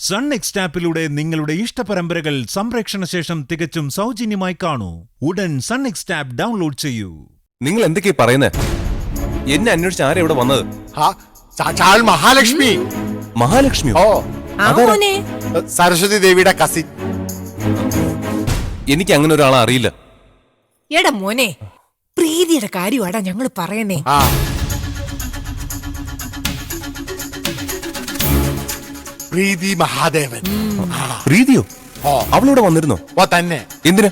Sun next ആപ്പിലൂടെ നിങ്ങളുടെ ഇഷ്ടപരമ്പരകൾ സംപ്രേക്ഷണ ശേഷം തികച്ചും സൗജന്യമായി കാണൂ. ഉടൻ സൺ നെക്സ്റ്റ് ആപ്പ് ഡൗൺലോഡ് ചെയ്യൂ. നിങ്ങൾ എന്തൊക്കെയാ പറയുന്നത്? എന്നെ അന്വേഷിച്ച് ആരാ ഇവിടെ വന്നത്? മഹാലക്ഷ്മി. മഹാലക്ഷ്മിയോ? സരസ്വതി ദേവിയുടെ കസിൻ. എനിക്ക് അങ്ങനെ ഒരാളെ അറിയില്ല. എടാ മോനെ, പ്രീതിയുടെ കാര്യമാടാ ഞങ്ങൾ പറയുന്നേ. പ്രീതി മഹാദേവൻ. പ്രീതിയോ? അവളിവിടെ വന്നിരുന്നോ? തന്നെ. എന്തിനാ?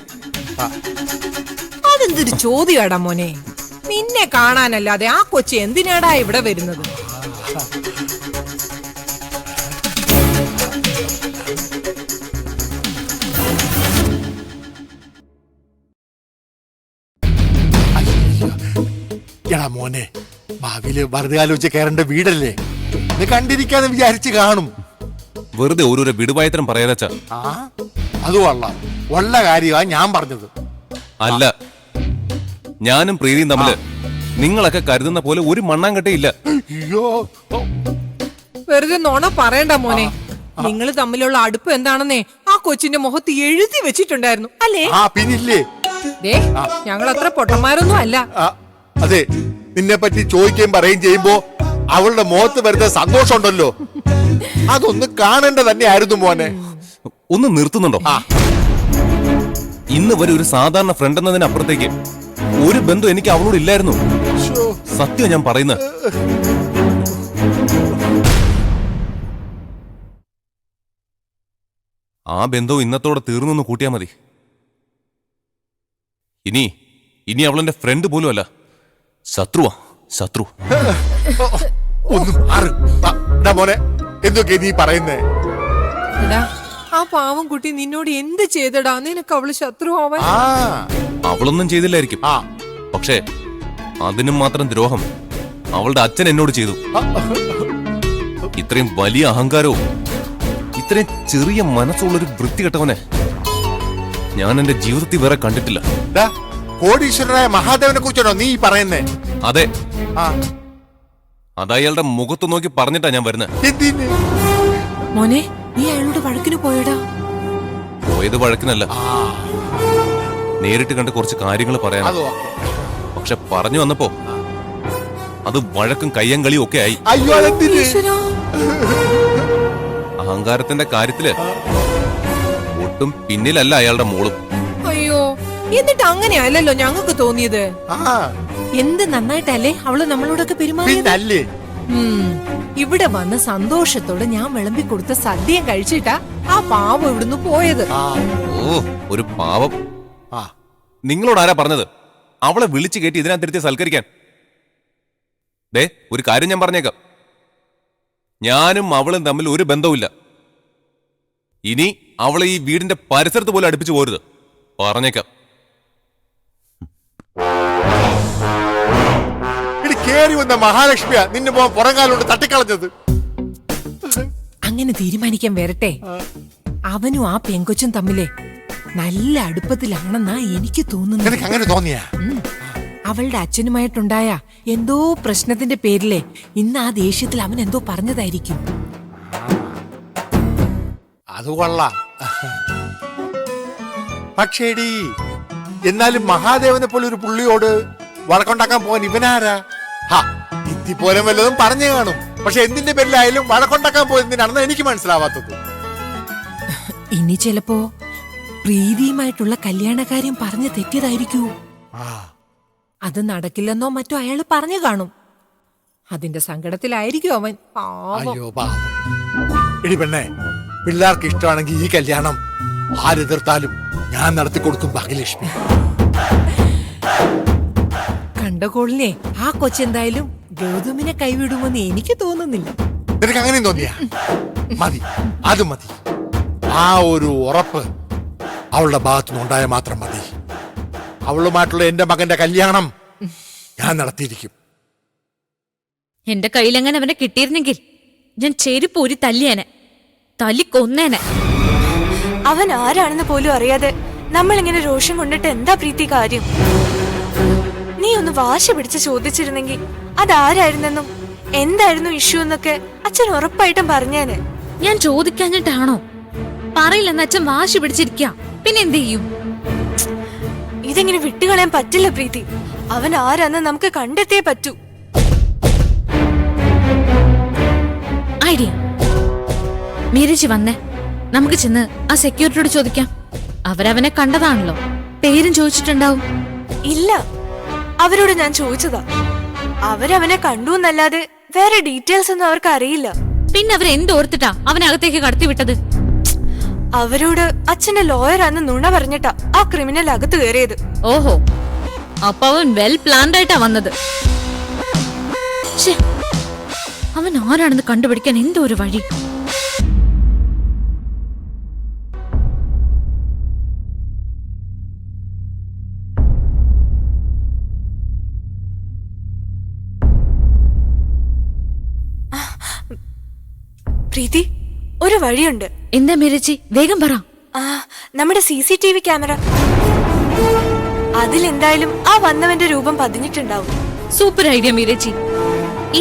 അതെന്തൊരു ചോദ്യമാടാ മോനെ, നിന്നെ കാണാനല്ലാതെ ആ കൊച്ചി എന്തിനാടാ ഇവിടെ വരുന്നത്? എടാ മോനെ, ഭാവിയില് വറുതുകാലോചിച്ച് കയറേണ്ട വീടല്ലേ, നീ കണ്ടിരിക്കാന്ന് വിചാരിച്ച് കാണും. വെറുതെ ഓരോരോ വിടുവായത്തരം പറയാച്ചാ. അത് കൊള്ളാം, ഉള്ള കാര്യമാണ് ഞാൻ പറഞ്ഞത്. അല്ല, ഞാനും പ്രീതിയും തമ്മില് നിങ്ങളൊക്കെ കരുതുന്ന പോലെ ഒരു മണ്ണാങ്കട്ടയില്ല. അയ്യോ, വെറുതെ നോണ പറയണ്ട മോനെ. നിങ്ങൾ തമ്മിലുള്ള അടുപ്പ് എന്താണെന്നേ ആ കൊച്ചിന്റെ മുഖത്ത് എഴുതി വെച്ചിട്ടുണ്ടായിരുന്നു അല്ലേ? പിന്നില്ലേ. ഞങ്ങൾ അത്ര പൊട്ടന്മാരൊന്നും അല്ല. അതെ, നിന്നെ പറ്റി ചോദിക്കുകയും പറയുകയും ചെയ്യുമ്പോ അവളുടെ മുഖത്ത് വരുന്ന സന്തോഷം ഉണ്ടല്ലോ, അതൊന്ന് കാണേണ്ട തന്നെ ആയിരുന്നു മോനെ. ഒന്ന് നിർത്തുന്നുണ്ടോ? ഇന്ന് വരെ ഒരു സാധാരണ ഫ്രണ്ട് എന്നതിനപ്പുറത്തേക്ക് ഒരു ബന്ധം എനിക്ക് അവളോട് ഇല്ലായിരുന്നു. സത്യം ഞാൻ പറയുന്നത്. ആ ബന്ധവും ഇന്നത്തോടെ തീർന്നു കൂട്ടിയാ മതി. ഇനി അവളെന്റെ ഫ്രണ്ട് പോലും അല്ല, ശത്രുവാ, ശത്രു. മോനെ, എന്തൊക്കെ നീ പറയുന്നേ? ആ പാവം കുട്ടി നിന്നോട് എന്ത് ചെയ്തടാ? നിനക്ക് അവള് ശത്രുവാവാൻ? അവളൊന്നും ചെയ്തില്ലായിരിക്കും, പക്ഷേ അതിനും മാത്രം ദ്രോഹം അവളുടെ അച്ഛൻ എന്നോട് ചെയ്തു. ഇത്രയും വലിയ അഹങ്കാരവും ഇത്രയും ചെറിയ മനസ്സുള്ളൊരു വൃത്തികെട്ടവനെ ഞാൻ എന്റെ ജീവിതത്തിൽ വേറെ കണ്ടിട്ടില്ല. കോടീശ്വരനായ മഹാദേവനെ കുറിച്ചാണോ നീ പറയുന്നേ? അതെ, അതയാളുടെ മുഖത്ത് നോക്കി പറഞ്ഞിട്ടാ ഞാൻ വരുന്നത്. മോനെ, നീ അയാളോട് വഴക്കിന് പോയടാ? പോയത് വഴക്കിനല്ല, നേരിട്ട് കണ്ട് കുറച്ച് കാര്യങ്ങൾ പറയാൻ. പക്ഷെ പറഞ്ഞു വന്നപ്പോ അത് വഴക്കും കയ്യങ്കളിയും ഒക്കെ ആയി. അഹങ്കാരത്തിന്റെ കാര്യത്തില് ഒട്ടും പിന്നിലല്ല അയാളുടെ മോളും. അയ്യോ, എന്നിട്ട് അങ്ങനെയല്ലല്ലോ ഞങ്ങൾക്ക് തോന്നിയത്. എന്ത് നന്നായിട്ടല്ലേ അവള് നമ്മളോടൊക്കെ പെരുമാറിയത്. ഇവിടെ വന്ന് സന്തോഷത്തോടെ ഞാൻ വിളമ്പി കൊടുത്ത സദ്യം കഴിച്ചിട്ടാ ആ പാവം ഇവിടുന്ന് പോയത്. ഓ, ഒരു പാവം. നിങ്ങളോട് ആരാ പറഞ്ഞത് അവളെ വിളിച്ചു കയറ്റി ഇതിനകത്തിരുത്തി സൽക്കരിക്കാൻ? ഒരു കാര്യം ഞാൻ പറഞ്ഞേക്കാം, ഞാനും അവളും തമ്മിൽ ഒരു ബന്ധവുമില്ല. ഇനി അവളെ ഈ വീടിന്റെ പരിസരത്ത് പോലും അടുപ്പിച്ചു പോരുത്, പറഞ്ഞേക്കാം. കേറി വന്ന മഹാലക്ഷ്മിയാ നിന്നെ പുറങ്കാലോട്ട് തട്ടിക്കളഞ്ഞത്. അങ്ങനെ തീരുമാനിക്കാൻ വരട്ടെ. അവനും ആ പെങ്കൊച്ചും തമ്മിലെ നല്ല അടുപ്പത്തിലാണെന്നാ എനിക്ക് തോന്നുന്നത്. അങ്ങനെ തോന്നിയാ? അവളുടെ അച്ഛനുമായിട്ടുണ്ടായ എന്തോ പ്രശ്നത്തിന്റെ പേരിലെ ഇന്ന് ആ ദേഷ്യത്തിൽ അവൻ എന്തോ പറഞ്ഞതായിരിക്കും. അത് കൊള്ളാം. പക്ഷേടി, എന്നാലും മഹാദേവനെ പോലെ ഒരു പുള്ളിയോട് വഴക്കുണ്ടാക്കാൻ പോകാൻ ഇവനാരാ? ഇത്തിപ്പോലും വല്ലതും പറഞ്ഞു കാണും. പക്ഷെ എന്തിന്റെ പേരിലായാലും വഴക്കുണ്ടാക്കാൻ പോയതിനാണെന്ന് എനിക്ക് മനസ്സിലാവാത്തത്. ഇനി ചിലപ്പോ പ്രീതിയുമായിട്ടുള്ള കല്യാണകാര്യം പറഞ്ഞു തെറ്റിയതായിരിക്കൂ. അത് നടക്കില്ലെന്നോ മറ്റോ അയാള് പറഞ്ഞു കാണും. അതിന്റെ സങ്കടത്തിലായിരിക്കും അവൻ. അയ്യോ പാവം. എടി പെണ്ണെ, പിള്ളേർക്ക് ഇഷ്ടമാണെങ്കിൽ ഈ കല്യാണം ആരെതിർത്താലും ഞാൻ നടത്തി കൊടുക്കും ഭാഗ്യലക്ഷ്മി. കണ്ട കോളിനെ ആ കൊച്ചെന്തായാലും ഗൗതമിനെ കൈവിടുമെന്ന് എനിക്ക് തോന്നുന്നില്ല. നിനക്ക് അങ്ങനെയും തോന്നിയാ? മതി, അത് മതി. ആ ഒരു ഉറപ്പ് അവളുടെ ഭാഗത്തുനിന്ന് ഉണ്ടായാൽ മാത്രം മതി. അവളുമായിട്ടുള്ള എന്റെ മകന്റെ കല്യാണം ഞാൻ നടത്തിയിരിക്കും. എന്റെ കയ്യിലെങ്ങനെ അവനെ കിട്ടിയിരുന്നെങ്കിൽ ഞാൻ ചെരുപ്പൂരി തല്ലിയേനെ, തല്ലിക്കൊന്നേനെ. അവൻ ആരാണെന്ന് പോലും അറിയാതെ നമ്മളിങ്ങനെ രോഷം കൊണ്ടിട്ട് എന്താ പ്രീതി കാര്യം? നീ ഒന്ന് വാശി പിടിച്ച് ചോദിച്ചിരുന്നെങ്കിൽ അതാരായിരുന്നെന്നും എന്തായിരുന്നു ഇഷ്യൂ എന്നൊക്കെ അച്ഛൻ ഉറപ്പായിട്ടും പറഞ്ഞേനെ. ഞാൻ ചോദിക്കാഞ്ഞിട്ടാണോ? പറയില്ലെന്ന് അച്ഛൻ വാശി പിടിച്ചിരിക്ക, പിന്നെ എന്ത് ചെയ്യും? ഇതെങ്ങനെ വിട്ടുകളയാൻ പറ്റില്ല പ്രീതി. അവൻ ആരാന്ന് നമുക്ക് കണ്ടെത്തിയേ പറ്റൂ. ഐഡിയ. മീരജി വന്നേ, നമുക്ക് ചെന്ന് ആ സെക്യൂരിറ്റിയോട് ചോദിക്കാം. അവരവനെ കണ്ടതാണല്ലോ, പേരും ചോദിച്ചിട്ടുണ്ടാവും. ഇല്ല, അവരോട് ഞാൻ ചോദിച്ചതാ. അവരവനെ കണ്ടു എന്നല്ലാതെ വേറെ ഡീറ്റെയിൽസ് ഒന്നും അവർക്ക് അറിയില്ല. പിന്നെ അവരെന്തോർത്തിട്ടാ അവനകത്തേക്ക് കടത്തിവിട്ടത്? അവരോട് അച്ഛന്റെ ലോയറാന്ന് നുണ പറഞ്ഞിട്ടാ ആ ക്രിമിനൽ അകത്ത് കയറിയത്. ഓഹോ, അപ്പൊ അവൻ വെൽ പ്ലാൻഡ് ആയിട്ടാ വന്നത്. ശ്ശേ, അവൻ ആരാണെന്ന് കണ്ടുപിടിക്കാൻ എന്തോ ഒരു വഴി. പ്രീതി, ഒരു വഴിയുണ്ട്. എന്താ മീരജി, വേഗം പറ. ആ, നമ്മുടെ CCTV ക്യാമറ. അതിലെന്തായാലും ആ വന്നവന്റെ രൂപം പതിഞ്ഞിട്ടുണ്ടാവും. Super idea മീരജി.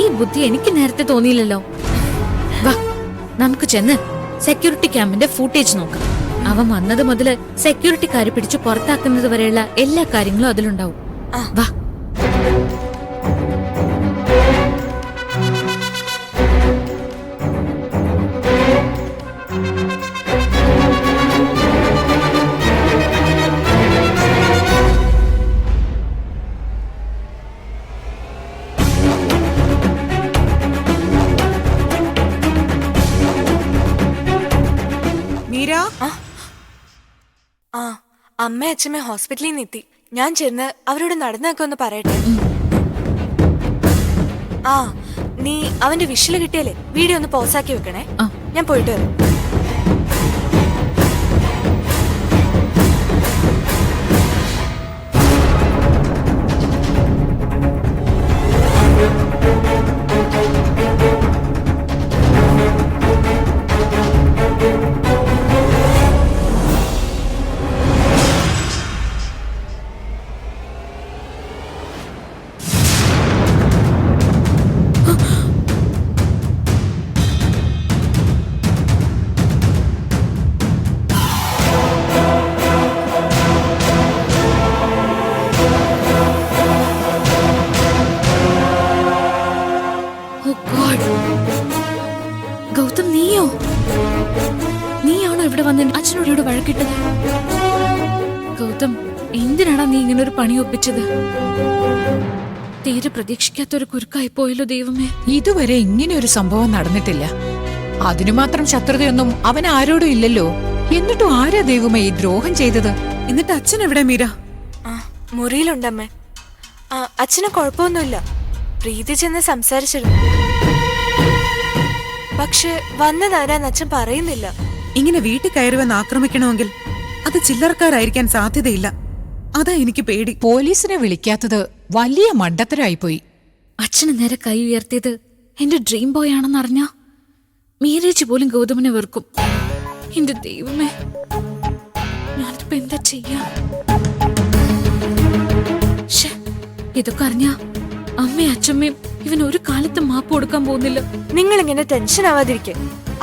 ഈ ബുദ്ധി എനിക്ക് നേരത്തെ തോന്നിയില്ലല്ലോ. വാ, നമുക്ക് ചെന്ന് സെക്യൂരിറ്റി ക്യാമ്പിന്റെ ഫൂട്ടേജ് നോക്കാം. അവൻ വന്നത് മുതല് സെക്യൂരിറ്റിക്കാരെ പിടിച്ച് പുറത്താക്കുന്നത് വരെയുള്ള എല്ലാ കാര്യങ്ങളും അതിലുണ്ടാവും. വാ. ആ, അമ്മ അച്ഛമ്മ ഹോസ്പിറ്റലിൽ നിന്ന് എത്തി. ഞാൻ ചെന്ന് അവരോട് നടന്നൊക്കെ ഒന്ന് പറയട്ടെ. ആ, നീ അവന്റെ വിഷല് കിട്ടിയാലേ വീഡിയോ ഒന്ന് പോസാക്കി വെക്കണേ. ഞാൻ പോയിട്ട് വരാം. ഗൗതം, നീയോ? നീയാണോ ഇവിടെ വന്ന് അച്ഛനോട് ഇവിടെ വഴക്കിട്ടത്? ഗൗതം, എന്തിനാണ് നീ ഇങ്ങനെ ഒരു പണി ഒപ്പിച്ചത്? തീരെ പ്രതീക്ഷിക്കാത്തൊരു കുരുക്കായി പോയല്ലോ ദൈവമേ. ഇതുവരെ ഇങ്ങനെ ഒരു സംഭവം നടന്നിട്ടില്ല. അതിനു മാത്രം ശത്രുതയൊന്നും അവൻ ആരോടും ഇല്ലല്ലോ. എന്നിട്ടും ആരാ ദൈവമേ ഈ ദ്രോഹം ചെയ്തത്? എന്നിട്ട് അച്ഛൻ എവിടെ മീര? ആ, മുറിയിലുണ്ടമ്മേ. ആ, അച്ഛന് കുഴപ്പമൊന്നുമില്ല. പ്രീതി ചെന്ന് സംസാരിച്ചിരുന്നു. പക്ഷെ വന്നതാരാന്ന് അച്ഛൻ പറയുന്നില്ല. ഇങ്ങനെ വീട്ടിൽ കയറി വന്ന് ആക്രമിക്കണമെങ്കിൽ അത് ചില്ലറക്കാരായിരിക്കാൻ സാധ്യതയില്ല. അതാ എനിക്ക് പേടി. പോലീസിനെ വിളിക്കാത്തത് വലിയ മണ്ടത്തരായിപ്പോയി. അച്ഛന് നേരെ കൈ ഉയർത്തിയത് എന്റെ ഡ്രീം ബോയ് ആണെന്നറിഞ്ഞ മീരേജി പോലും ഗൗതമിനെ വെറുക്കും. എന്റെ ദൈവമേ, ഞാനിപ്പോ എന്താ ചെയ്യാ? ഇതൊക്കെ അറിഞ്ഞ അമ്മയും അച്ഛമ്മയും ഇവൻ ഒരു കാലത്തും മാപ്പ് കൊടുക്കാൻ പോകുന്നില്ല. നിങ്ങൾ ഇങ്ങനെ ടെൻഷൻ ആവാതിരിക്കെ.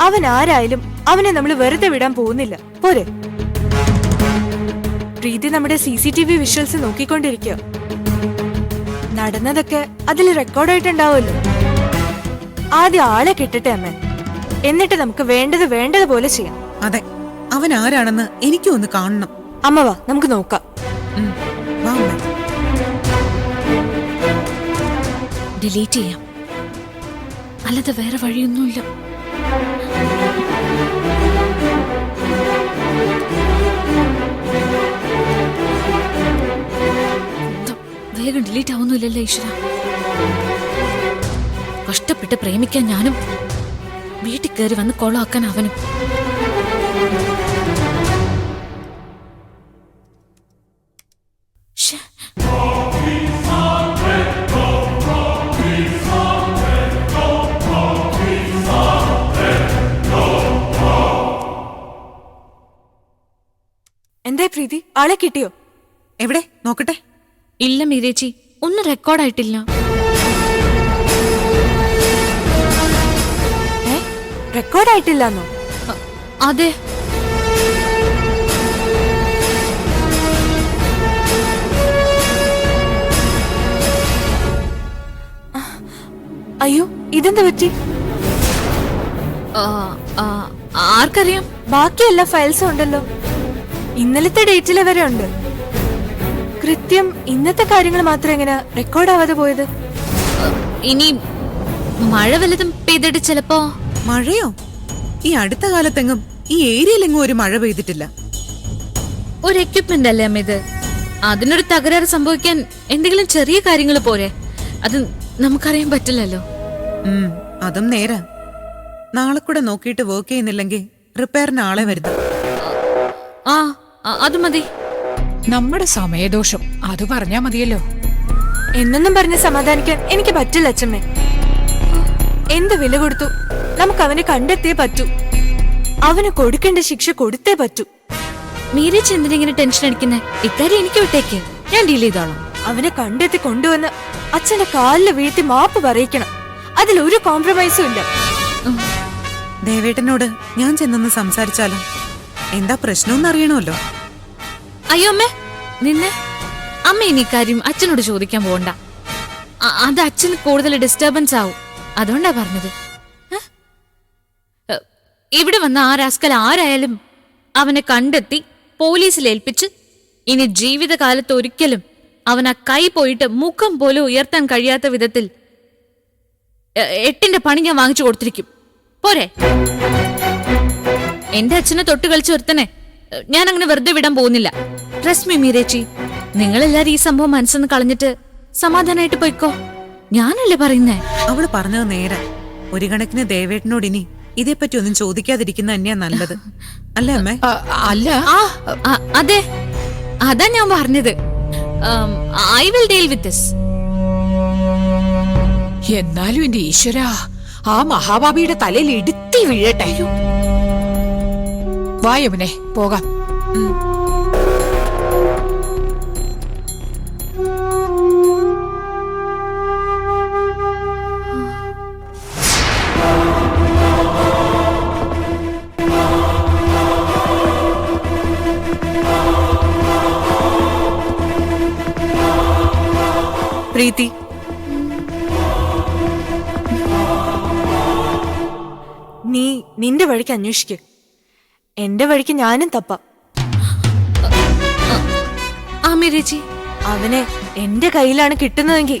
അവൻ ആരായാലും അവനെ നമ്മൾ വെറുതെ വിടാൻ പോകുന്നില്ല. പോരെ? പ്രീതി നമ്മുടെ CCTV വിഷ്വൽസ് നോക്കിക്കൊണ്ടിരിക്കുക. നടന്നതൊക്കെ അതിൽ റെക്കോർഡായിട്ടുണ്ടാവുമല്ലോ. ആദ്യം ആളെ കിട്ടട്ടെ അമ്മ, എന്നിട്ട് നമുക്ക് വേണ്ടതുപോലെ ചെയ്യാം. അതെ, അവൻ ആരാണെന്ന് എനിക്കും ഒന്ന് കാണണം. അമ്മ വാ, നമുക്ക് നോക്കാം. വാ അമ്മേ. ഡിലീറ്റ് ചെയ്യാം, അല്ലാതെ വേറെ വഴിയൊന്നുമില്ല. വേഗം ഡിലീറ്റ് ആവുന്നില്ലല്ലോ ഈശ്വര. കഷ്ടപ്പെട്ട് പ്രേമിക്കാൻ ഞാനും, വീട്ടിൽ കയറി വന്ന് കൊളാക്കാൻ അവനും. എന്തേ പ്രീതി, ആളെ കിട്ടിയോ? എവിടെ നോക്കട്ടെ. ഇല്ല മീരേച്ചി, ഒന്നും റെക്കോർഡായിട്ടില്ല. റെക്കോർഡായിട്ടില്ലെന്നോ? അതെ. അയ്യോ, ഇതെന്താ പറ്റി? ആ, ആ, ആർക്കറിയാം? ബാക്കി എല്ലാ ഫയൽസും ഉണ്ടല്ലോ. ഇന്നലത്തെ ഡേറ്റിലെ വരെ ഉണ്ട്. കൃത്യം ഇന്നത്തെ കാര്യങ്ങൾ മാത്രം എങ്ങനെ റെക്കോർഡ് ആവാതെ പോയത്? ഇനി മഴ വല്ലതും പെയ്തിട്ട് ചിലപ്പോ. മഴയോ? ഈ അടുത്ത കാലത്തെങ്ങും ഈ ഏരിയയിലെങ്ങും ഒരു മഴ പെയ്തിട്ടില്ല. ഒരു എക്യുപ്മെന്റ് അല്ലേ അമ്മ ഇത്? അതിനൊരു തകരാറ് സംഭവിക്കാൻ എന്തെങ്കിലും ചെറിയ കാര്യങ്ങൾ പോരെ? അത് നമുക്കറിയാൻ പറ്റില്ലല്ലോ. അതും നേരാ. നാളെ കൂടെ നോക്കിയിട്ട് വർക്ക് ചെയ്യുന്നില്ലെങ്കിൽ റിപ്പയറിന് ആളെ വരുത്തും. ആ, അത് മതി. നമ്മുടെ സമയദോഷം അത് പറഞ്ഞാ മതിയല്ലോ. എന്നൊന്നും പറഞ്ഞ് സമാധാനിക്കാൻ എനിക്ക് പറ്റില്ല അച്ഛമ്മേ. എന്ത് വില കൊടുത്തു നമുക്ക് അവനെ കണ്ടെത്തിയേ പറ്റൂ. അവന് കൊടുക്കേണ്ട ശിക്ഷ കൊടുത്തേ പറ്റൂ. മീരേച്ചി എന്തിനിങ്ങനെ ടെൻഷൻ അടിക്കുന്നേ? ഇക്കാര്യം എനിക്ക് വിട്ടേക്ക്, ഞാൻ ഡീൽ ചെയ്തോളാം. അവനെ കണ്ടെത്തി കൊണ്ടുവന്ന് അച്ഛന്റെ കാലിൽ വീഴ്ത്തി മാപ്പ് പറയിക്കണം. അതിലൊരു കോംപ്രമൈസും ഇല്ല. ദേവേട്ടനോട് ഞാൻ ചെന്നൊന്ന് സംസാരിച്ചാലോ? എന്താ പ്രശ്നമെന്ന് അറിയണമല്ലോ. അയ്യോ അമ്മേ, നിന്നെ അമ്മ ഇനി കാര്യം അച്ഛനോട് ചോദിക്കാൻ പോകണ്ട. അത് അച്ഛന് കൂടുതൽ ഡിസ്റ്റർബൻസ് ആവും. അതുകൊണ്ടാ പറഞ്ഞത്. ഇവിടെ വന്ന ആ രാസ്കൽ ആരായാലും അവനെ കണ്ടെത്തി പോലീസിൽ ഏൽപ്പിച്ച് ഇനി ജീവിതകാലത്ത് ഒരിക്കലും അവൻ ആ കൈ പോയിട്ട് മുഖം പോലും ഉയർത്താൻ കഴിയാത്ത വിധത്തിൽ 8ന്റെ പണി ഞാൻ വാങ്ങിച്ചു കൊടുത്തിരിക്കും. പോരെ? എന്റെ അച്ഛനെ തൊട്ട് കളിച്ചു ഒരുത്തനെ ഞാൻ അങ്ങനെ വെറുതെ വിടാൻ പോകുന്നില്ല. റസ്മി മീരേച്ചി, നിങ്ങളെല്ലാരും ഈ സംഭവം മനസ്സെന്ന് കളഞ്ഞിട്ട് സമാധാനായിട്ട് പോയിക്കോ. ഞാനല്ലേ പറയുന്നേ. അവള് പറഞ്ഞത് നേരെ. ഒരു കണക്കിന് ദേവേട്ടനോട് ഇനി ഇതേപ്പറ്റി ഒന്നും ചോദിക്കാതിരിക്കുന്ന തന്നെയാ നല്ലത്, അല്ലേ അമ്മേ? അല്ല, അതെ, അതാ ഞാൻ പറഞ്ഞത്. I will deal with this. എന്നാലും എന്റെ ഈശ്വരാ, ആ മഹാഭാവിയുടെ തലയിൽ ഇടുത്തി വീഴട്ടെ. വായവനെ പോകാം. പ്രീതി, നീ നിന്റെ വഴിക്ക് അന്വേഷിക്ക്. എന്റെ വഴിക്ക് ഞാനും തപ്പാം. മീരേച്ചി, അവനെ എന്റെ കയ്യിലാണ് കിട്ടുന്നതെങ്കിൽ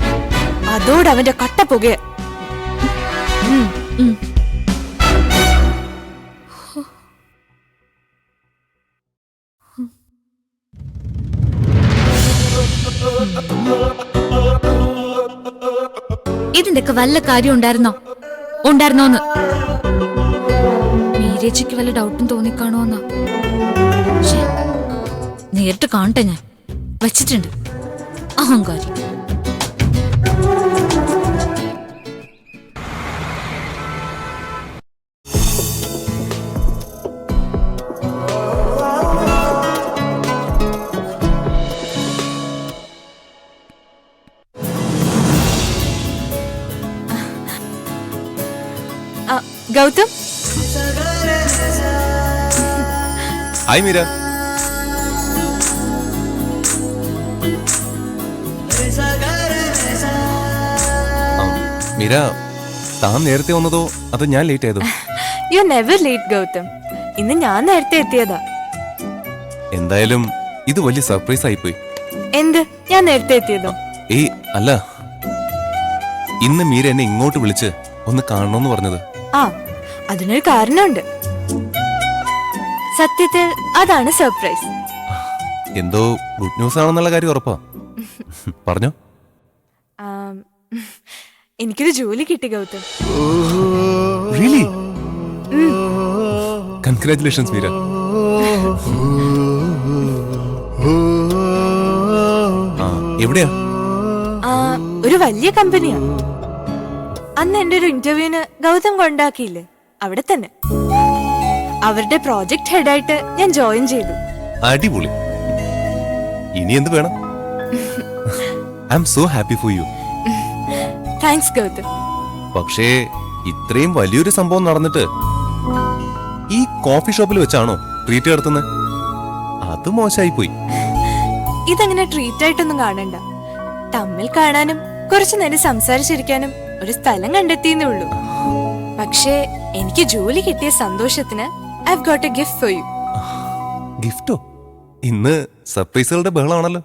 അതോടെ അവന്റെ കട്ട പുകയ. ഇതിന്റെയൊക്കെ വല്ല കാര്യം ഉണ്ടായിരുന്നോന്ന് മീരേച്ചിക്ക് വല്ല ഡൗട്ടും തോന്നിക്കാണോന്നാ. നേരിട്ട് കാണട്ടെ, ഞാൻ വച്ചിട്ടുണ്ട് അഹങ്കാരി. ഗൗതം, ഹായ് മീര. മീര, താൻ നേരത്തെ വന്നതോ അതോ ഞാൻ ലേറ്റ് ആയതോ? You never late Gautam. ഇന്ന് ഞാൻ നേരത്തെ എത്തിയതാ. എന്തായാലും ഇത് വലിയ സർപ്രൈസ് ആയിപ്പോയി. എന്ത്? ഞാൻ നേരത്തെ എത്തിയതോ? ഏയ് അല്ല, ഇന്ന് മീര എന്നെ ഇങ്ങോട്ട് വിളിച്ച് ഒന്ന് കാണണമെന്ന് പറഞ്ഞത്. ആ, അതിനൊരു കാരണമുണ്ട്. സത്യത്തിൽ അതാണ് സർപ്രൈസ്. എന്തോ ഗുഡ് ന്യൂസ് ആണെന്നുള്ള കാര്യം ഉറപ്പാ. പറഞ്ഞോ. എനിക്കൊരു ജോലി കിട്ടി ഗൗതം. റിയലി? കൺഗ്രാറ്റുലേഷൻസ് മീര. എവിടെയാ? ഒരു വലിയ കമ്പനിയാ. അന്ന് എന്റെ ഒരു ഇന്റർവ്യൂവിന് ഗൗതം കൊണ്ടാക്കിയില്ലേ, അവിടെ തന്നെ. അവരുടെ പ്രോജക്ട് ഹെഡായിട്ട് ഞാൻ ജോയിൻ ചെയ്തു. അടിപൊളി. ഇനി എന്ത് വേണം? I am so happy for you. Thanks Gautam. പക്ഷേ ഇത്രയും വലിയൊരു സംഭവം നടന്നിട്ട് ഈ കോഫി ഷോപ്പിൽ വെച്ചാണോ ട്രീറ്റ് നടത്തുന്നത്? അത് മോശമായി പോയി. ഇതങ്ങനെ ട്രീറ്റ് ആയിട്ടൊന്നും കാണണ്ട. തമ്മിൽ കാണാനും കുറച്ചു നേരം സംസാരിച്ചിരിക്കാനും ഒരു സ്ഥലം കണ്ടെത്തിയെന്നേ ഉള്ളൂ. പക്ഷേ എനിക്ക് ജോലി കിട്ടിയ സന്തോഷത്തിന് I have got a gift for you. ഗിഫ്റ്റോ? ഇന്ന് സർപ്രൈസുകളുടെ ബഹളാണല്ലോ.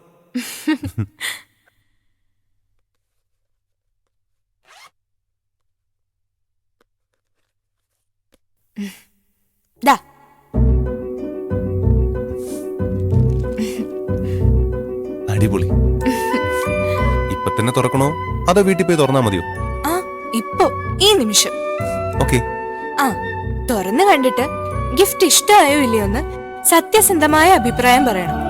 ദാ അടിപൊളി. ഇപ്പൊ തന്നെ തുറക്കണോ അതോ വീട്ടിൽ പോയി തുറന്നാ മതിയോ? ആ ഇപ്പോ ഈ നിമിഷം. ഓക്കെ. ആ തുറന്നു കണ്ടിട്ട് ഗിഫ്റ്റ് ഇഷ്ടമായോ ഇല്ലയോന്ന് സത്യസന്ധമായ അഭിപ്രായം പറയണം.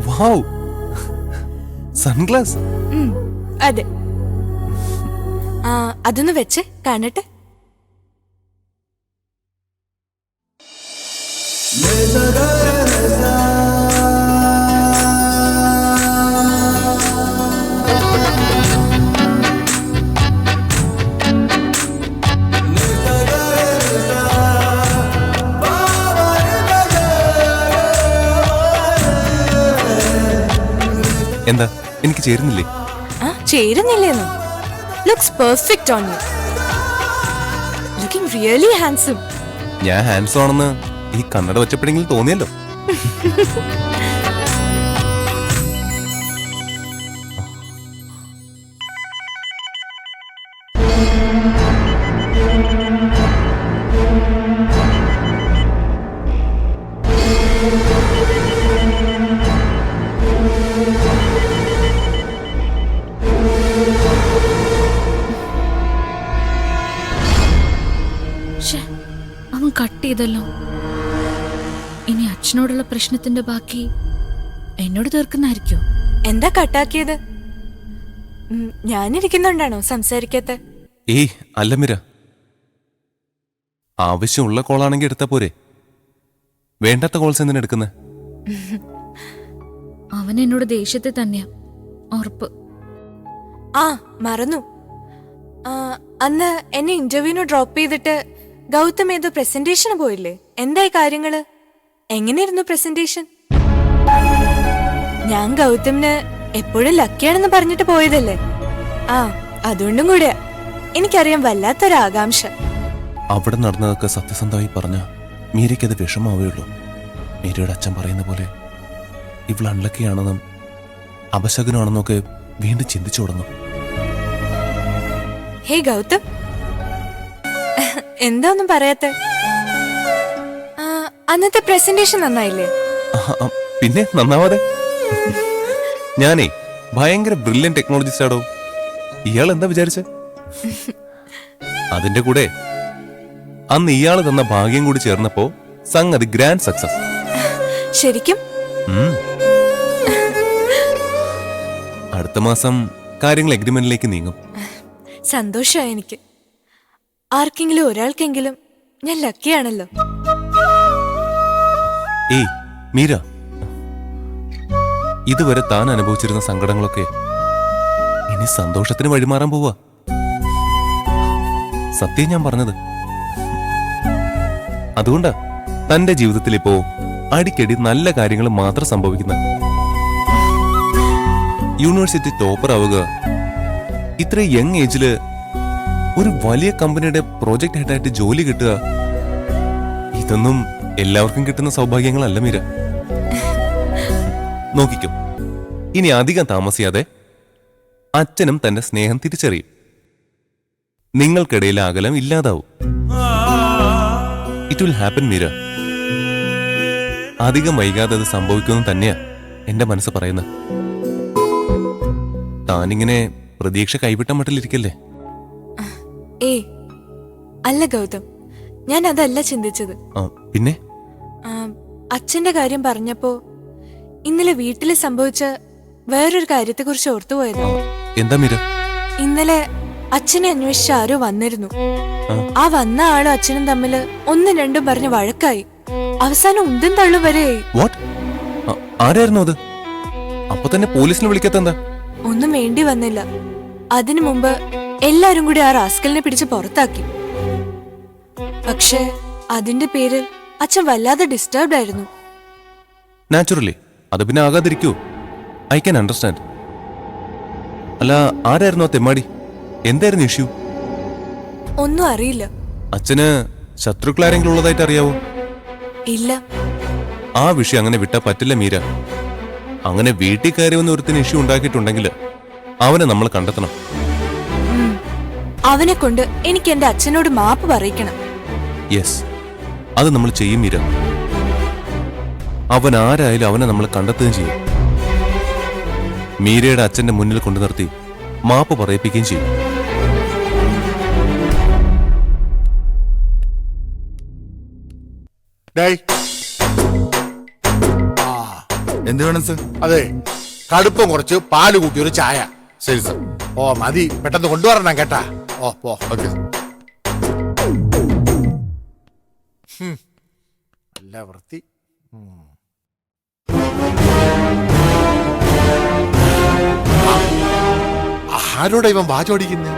Wow, sunglass. അതെ. ആ അതൊന്ന് വെച്ച് കാണട്ടെ. എന്താ എനിക്ക് ചേരുന്നില്ലേ? ആ ചേരുന്നില്ലേന്നോ? Looks perfect on you. Looking really handsome. ഞാൻ ഹാൻഡ്സം ആണെന്ന് ഈ കണ്ണട വെച്ചപ്പോഴെങ്കിലും തോന്നിയല്ലോ. അവൻ കട്ട് ചെയ്തല്ലോ. ഇനി അച്ഛനോടുള്ള പ്രശ്നത്തിന്റെ ബാക്കി എന്നോട് തീർക്കുന്നായിരിക്കോ? എന്താ കട്ടാക്കിയത്? ഞാനിരിക്കുന്നുണ്ടാണോ സംസാരിക്കാത്ത? ഏയ് അല്ല മീര, ആവശ്യമുള്ള കോളാണെങ്കിൽ എടുത്താ പോരെ. വേണ്ടാത്ത കോൾസ് എന്തിനാ എടുക്കുന്നേ? അവൻ എന്നോട് ദേഷ്യത്തിൽ തന്നെയാ, ഉറപ്പ്. ആ മറന്നു. അന്ന് എന്നെ ഇന്റർവ്യൂവിന് ഡ്രോപ്പ് ചെയ്തിട്ട് ഗൗതം ഏതോ പ്രസന്റേഷന് പോയില്ലേ? എന്തായി കാര്യങ്ങള്? എങ്ങനെയായിരുന്നു പ്രസന്റേഷൻ? ഞാൻ ഗൗതമിന് എപ്പോഴും ലക്കിയാണെന്ന് പറഞ്ഞിട്ട് പോയതല്ലേ. ആ അതുകൊണ്ടും കൂടെ എനിക്കറിയാം വല്ലാത്തൊരാകാംക്ഷ. അവിടെ നടന്നതൊക്കെ സത്യസന്ധമായി പറഞ്ഞ മീരയ്ക്കത് വിഷമാവുകയുള്ളൂ. മീരയുടെ അച്ഛൻ പറയുന്ന പോലെ ഇവൾ അൺലക്കിയാണെന്നും അപശകനാണെന്നൊക്കെ വീണ്ടും ചിന്തിച്ചു തുടങ്ങും. ഹേ ഗൗതം, എന്താ ഒന്നും പറയാത്ത? അന്നത്തെ പ്രസന്റേഷൻ നന്നായില്ലേ? പിന്നെ നന്നാവാതെ? ഞാനേ ഭയങ്കര ബ്രില്യൻ ടെക്നോളജിസ്റ്റ് ആടോ. ഇയാൾ എന്താ വിചാരിച്ച? അതിന്റെ കൂടെ അന്ന് ഇയാള് തന്ന ഭാഗ്യം കൂടി ചേർന്നപ്പോ സംഗതി ഗ്രാൻഡ് സക്സസ്. ശരിക്കും? അടുത്ത മാസം കാര്യങ്ങൾ എഗ്രിമെന്റിലേക്ക് നീങ്ങും. സന്തോഷമായി എനിക്ക്. ആർക്കെങ്കിലും ഒരാൾക്കെങ്കിലും ഞാൻ ലക്കിയാണല്ലോ. ഏയ് മീര, ഇതുവരെ താൻ അനുഭവിച്ചിരുന്ന സങ്കടങ്ങളൊക്കെ ഇനി സന്തോഷത്തിന് വഴിമാറാൻ പോവാ. സത്യം ഞാൻ പറഞ്ഞത്. അതുകൊണ്ടാ തന്റെ ജീവിതത്തിൽ ഇപ്പോ അടിക്കടി നല്ല കാര്യങ്ങൾ മാത്രം സംഭവിക്കുന്ന. യൂണിവേഴ്സിറ്റി ടോപ്പർ ആവുക, ഇത്ര യങ് ഏജില് ഒരു വലിയ കമ്പനിയുടെ പ്രോജക്ട് ഹെഡായിട്ട് ജോലി കിട്ടുക, ഇതൊന്നും എല്ലാവർക്കും കിട്ടുന്ന സൗഭാഗ്യങ്ങളല്ല മീര. നോക്കിക്കും, ഇനി അധികം താമസിയാതെ അച്ഛനും തന്റെ സ്നേഹം തിരിച്ചറിയും. നിങ്ങൾക്കിടയിലെ അകലം ഇല്ലാതാവും. It will happen Meera. അധികം വൈകാതെ അത് സംഭവിക്കുമെന്ന് തന്നെയാ എന്റെ മനസ്സ് പറയുന്നത്. താനിങ്ങനെ പ്രതീക്ഷ കൈവിട്ട മട്ടിലിരിക്കല്ലേ? അല്ല ഗൗതം, ഞാൻ അതല്ല ചിന്തിച്ചത്. പിന്നെ അച്ഛന്റെ കാര്യം പറഞ്ഞപ്പോ ഇന്നലെ വീട്ടില് സംഭവിച്ച വേറൊരു കാര്യത്തെക്കുറിച്ച് ഓർത്തുപോയത്. എന്താ മീര? ഇന്നലെ അച്ഛനെ അന്വേഷിച്ച് ആരോ വന്നിരുന്നു. ആ വന്ന ആളും അച്ഛനും തമ്മില് ഒന്നും രണ്ടും പറഞ്ഞ് വഴക്കായി. അവസാനം ഉന്തും തള്ളു വരെ. വാട്ട്? ആരായിരുന്നു അത്? അപ്പൊ തന്നെ പോലീസിനെ വിളിക്കാത്തെന്താ? ഒന്നും വേണ്ടി വന്നില്ല. അതിനു മുമ്പ് എല്ലാരും കൂടി ആ റാസ്കലിനെ പിടിച്ച് പുറത്താക്കി. പക്ഷേ അതിന്റെ പേരിൽ അച്ഛൻ വല്ലാതെ ഡിസ്റ്റർബ്ഡ് ആയിരുന്നു. നാച്ചുറലി അത് പിന്നെ ആകാതിരിക്കൂ. I can understand. അല്ല, ആരായിരുന്നു ആ തെമ്മാടി? എന്തായിരുന്നു ഇഷ്യൂ? ഒന്നും അറിയില്ല. അച്ഛന് ശത്രുക്കളാരെങ്കിലും ഉള്ളതായിട്ട് അറിയാവോ? ഇല്ല. ആ വിഷയം അങ്ങനെ വിട്ടാ പറ്റില്ല മീര. അങ്ങനെ വീട്ടിൽ കയറി വന്ന് ഒരുത്തിന് ഇഷ്യൂ ഉണ്ടാക്കിയിട്ടുണ്ടെങ്കിൽ അവനെ നമ്മൾ കണ്ടെത്തണം. അവനെ കൊണ്ട് എനിക്ക് എന്റെ അച്ഛനോട് മാപ്പ് പറയിക്കണം. യെസ്, അത് നമ്മൾ ചെയ്യും മീര. അവൻ ആരായാലും അവനെ നമ്മൾ കണ്ടെത്തുകയും ചെയ്യും. മീരയുടെ അച്ഛന്റെ മുന്നിൽ കൊണ്ടു നിർത്തി മാപ്പ് പറയിപ്പിക്കുകയും ചെയ്യും. ഡേയ്, എന്ത് വേണം സർ? അതെ, കടുപ്പം കുറച്ച് പാല് കൂട്ടി ഒരു ചായ. ശരി സർ. ഓ മതി, പെട്ടെന്ന് കൊണ്ടുവരണം കേട്ടാ. ഓ പോ. ഓക്കെ. നല്ല വൃത്തി. ആരോടാ ഇവൻ വാചോടിക്കുന്നത്?